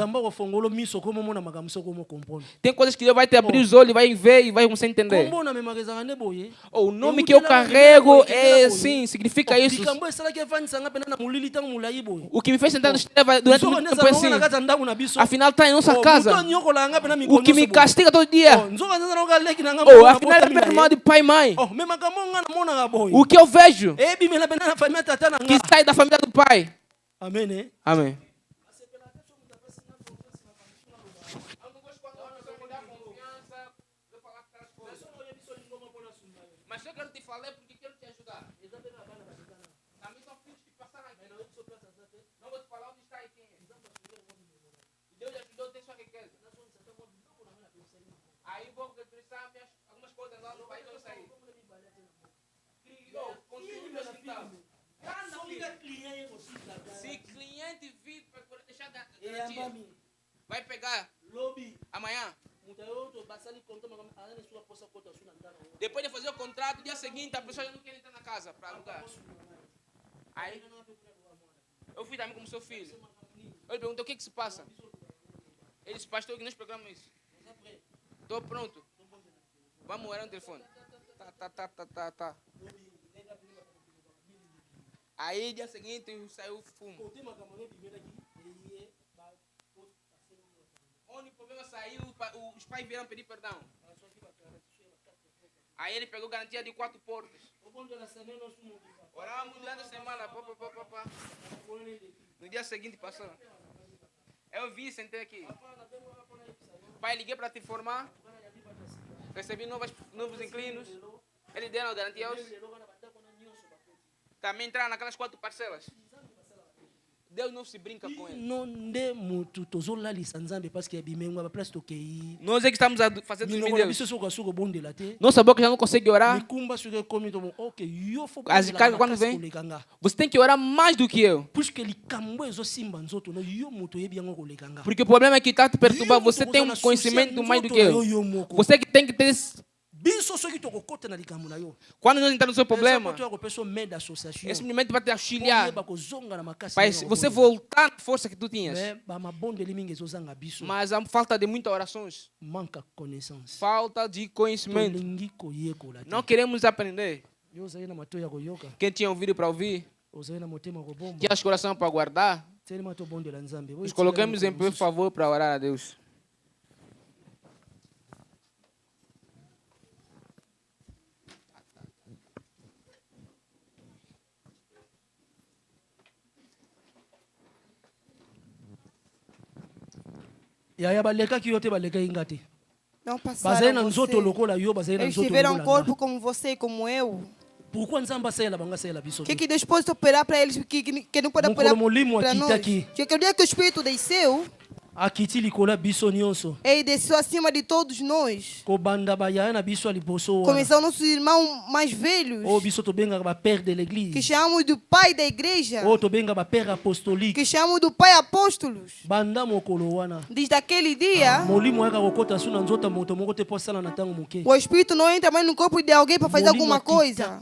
Tem coisas que Deus vai te abrir os olhos, vai ver e vai você entender. O nome que eu carrego é assim, significa isso. O que me fez sentar no estrela durante muito tempo é assim. Afinal está em nossa casa. O que me castiga todo dia. Afinal é meu irmão de pai e mãe. O que eu vejo que sai da família do pai. Amém. Amém. Mas eu quero te falar porque quero te ajudar. Também são filhos que passaram aqui. Não vou te falar onde está e quem é. Deus ajudou, tem sua riqueza. Aí vou regressar algumas coisas lá no país, eu saí. Continue meu quintal. Se cliente vir para deixar garantia, vai pegar amanhã. Depois de fazer o contrato, dia seguinte a pessoa já não quer entrar na casa para alugar. Aí eu fui também como seu filho. Ele perguntou o que se passa. Ele disse, pastor, que nós pegamos isso. Estou pronto. Vamos orar no telefone. Tá. Aí dia seguinte saiu fumo. Onde o problema saiu, os pais vieram pedir perdão. Aí ele pegou garantia de 4 portas. Oramos durante a semana. No dia seguinte passou. Eu vi, sentei aqui. Pai, liguei para te informar. Recebi novos inquilinos. Ele deu a garantia aos... Também entraram naquelas 4 parcelas. Deus não se brinca com ele. Nós é que estamos a fazer tudo em Deus. Nossa boca já não consegue orar. As cargas quando vem, você tem que orar mais do que eu. Porque o problema é que está te perturbando. Você tem um conhecimento mais do que eu. Você que tem que ter... Quando nós entramos no seu problema, esse momento vai te auxiliar para você voltar à força que tu tinhas. Mas há falta de muitas orações. Falta de conhecimento. Não queremos aprender. Quem tinha ouvido para ouvir, tinha as corações para guardar. Nos colocamos em pé, por favor, para orar a Deus. Não passaram você. Eles tiveram um corpo como você e como eu. O que Deus pode operar para eles que não pode operar para nós? Porque o dia que o Espírito desceu, Ele desceu acima de todos nós. Começou nossos irmãos mais velhos, que chamamos do pai da igreja, que chamamos do pai apóstolos. Desde aquele dia, o Espírito não entra mais no corpo de alguém para fazer alguma coisa.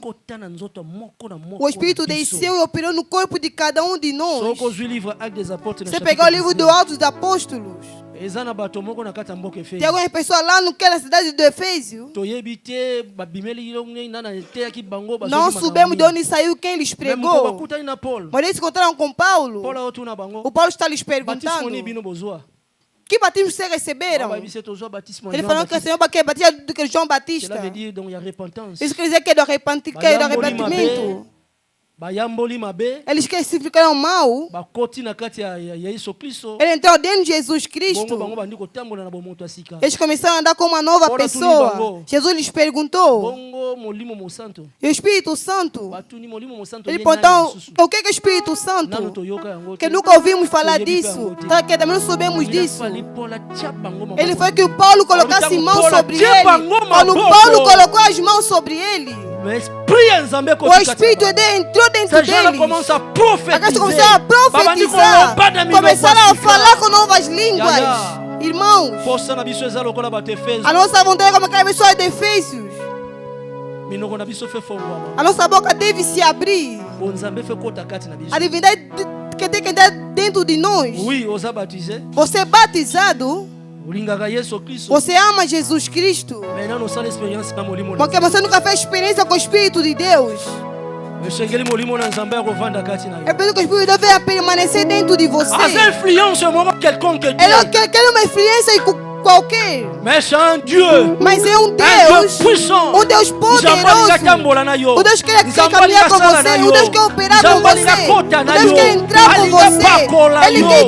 O Espírito desceu e operou no corpo de cada um de nós. Você pegou o livro do Atos dos Apóstolos. Tem algumas pessoas lá naquela cidade do Efésio. Não sabemos de onde saiu, quem lhes pregou. Mas eles se encontraram com Paulo. O Paulo está lhes perguntando: que batismo vocês receberam? Ele falou que o Senhor quer batismo do que João Batista. Isso quer dizer que é do arrependimento. Eles que se ficaram mal, ele entrou dentro de Jesus Cristo. Eles começaram a andar com uma nova pessoa. Jesus lhes perguntou, e o Espírito Santo? Ele perguntou, o que é o Espírito Santo? Que nunca ouvimos falar disso, que também não sabemos disso. Ele foi que o Paulo colocasse mãos sobre ele. Quando Paulo colocou as mãos sobre ele, o Espírito entrou dentro dele. Começou a profetizar. Começaram a falar com novas línguas. Irmãos, a nossa vontade é como aquela pessoa de Efésios. A nossa boca deve se abrir. A divindade que tem que entrar dentro de nós. Você é batizado. Você ama Jesus Cristo, porque você nunca fez experiência com o Espírito de Deus. É por isso que o Espírito deve permanecer dentro de você. Ele quer uma influência qualquer, mas é Deus puissant, um Deus poderoso, o Deus que quer caminhar com você, o Deus que quer operar com você, o Deus que quer entrar com você. Ele quer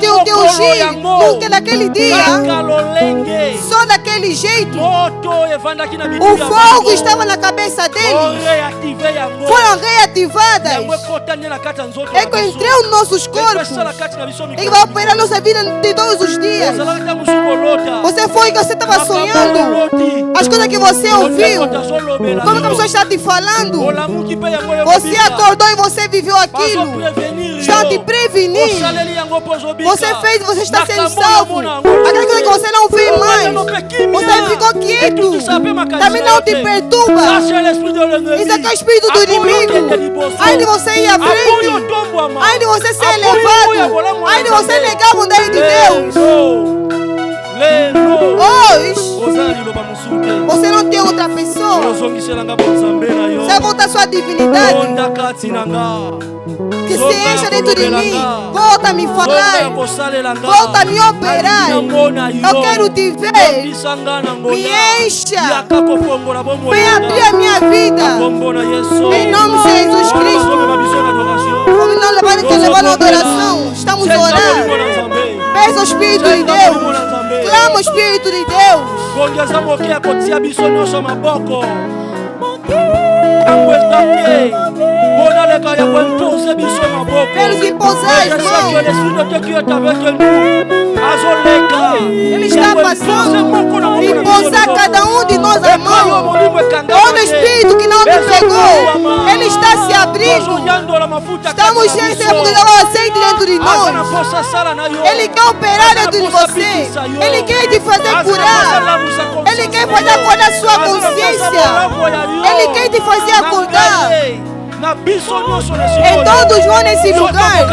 te ungir, porque naquele dia, só daquele jeito, o fogo estava na cabeça dele, foram reativadas. Ele entrou nos nossos corpos, ele vai operar nossa vida de todos os dias. Você foi que você estava sonhando, as coisas que você ouviu, como que a pessoa está te falando, você acordou e você viveu aquilo. Estão te prevenir. Você fez, você está sendo salvo. Aquela coisa que você não vê mais, você ficou quieto, também não te perturba. Isso aqui é o espírito do inimigo. Aí de você ir à frente, aí de você ser elevado, aí de você negar a bondade de Deus. Hoje, você não tem outra pessoa. Você volta a sua divinidade, que se encha dentro de mim. Volta a me falar, volta a me operar. Eu quero te ver. Me encha, vem abrir a minha vida, em nome de Jesus Cristo. Vamos não levar na adoração. Estamos orando. Peça o Espírito de Deus, clama o Espírito de Deus. Pelos imposar as mãos, Ele está passando, imposar cada um de nós a mão. Todo espírito que não te pegou, Ele está se abrindo. Estamos cheios de azeite dentro de nós. Ele quer operar dentro de você. Ele quer te fazer curar. Ele quer fazer acordar sua consciência. Ele quer te fazer acordar. E todos vão nesse lugar.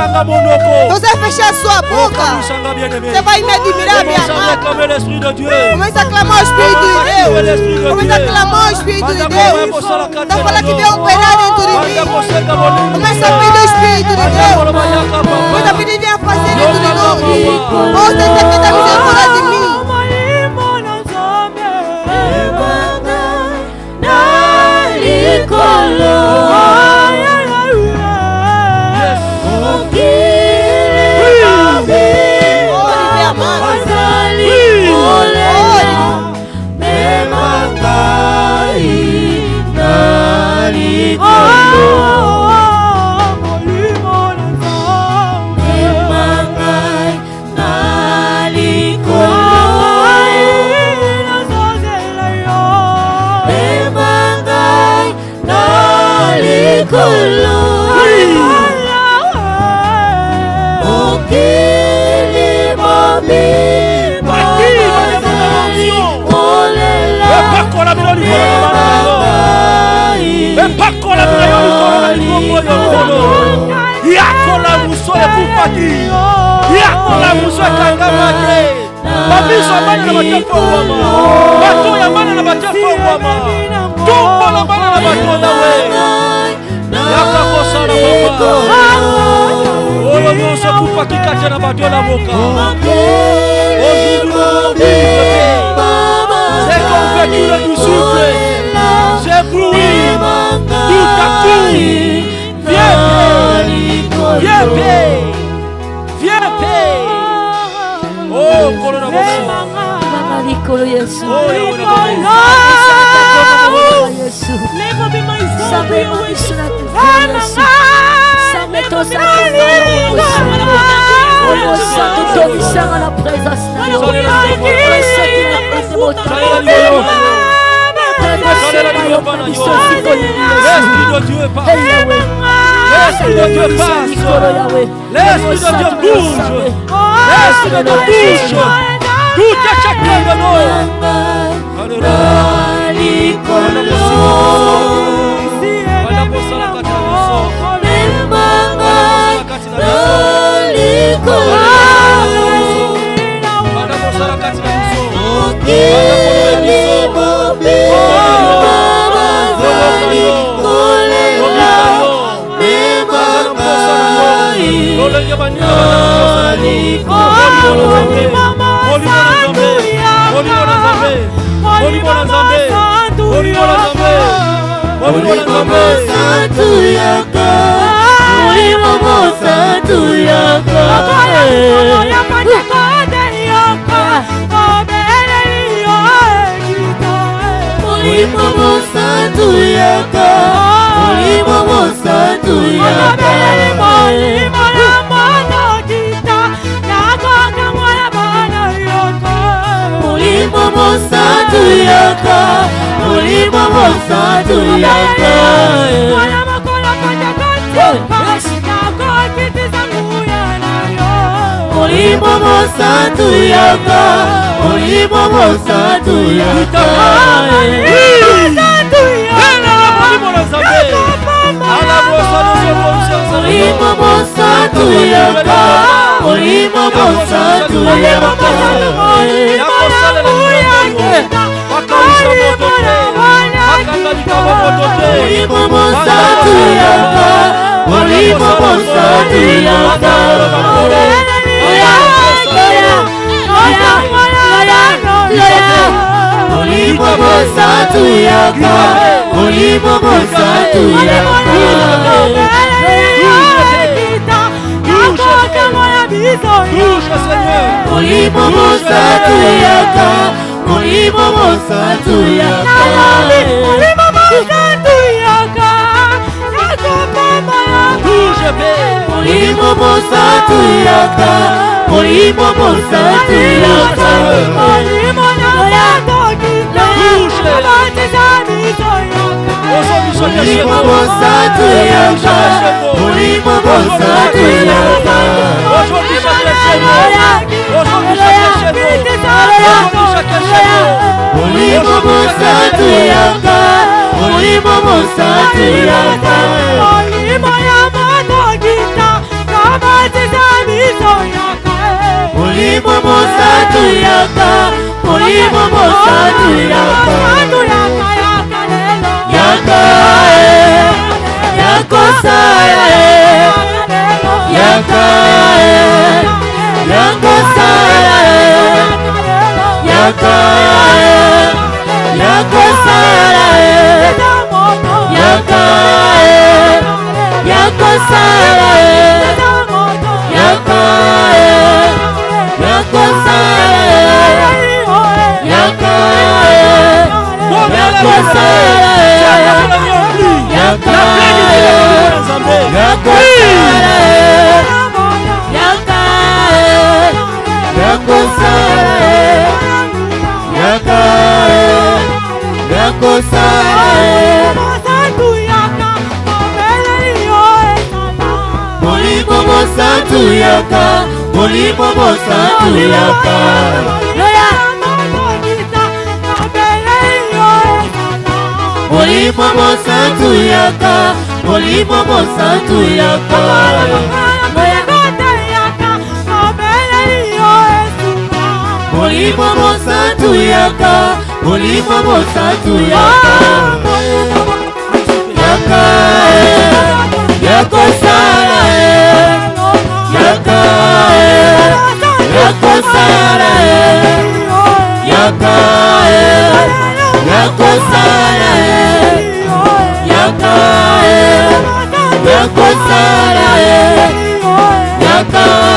Você vai fechar sua boca, você vai me admirar, minha amada. Começa a clamar o Espírito de Deus. Começa a clamar o Espírito de Deus. Está falando que vem operar dentro de mim. Começa a pedir o Espírito de Deus. Começa a pedir, vem a fazer dentro de nós. Você tem que dar misericórdia de mim. Santo Yaka, Molimo Santo Yaka. Molimo Santo Yaka, Molimo Santo Yaka. Molimo Santo Yaka, Molimo Santo Yaka. Yaka, Yako Sara, Yaka, Yako Sara, Yaka, Yako Sara, Yaka, Yako Sara, Yaka.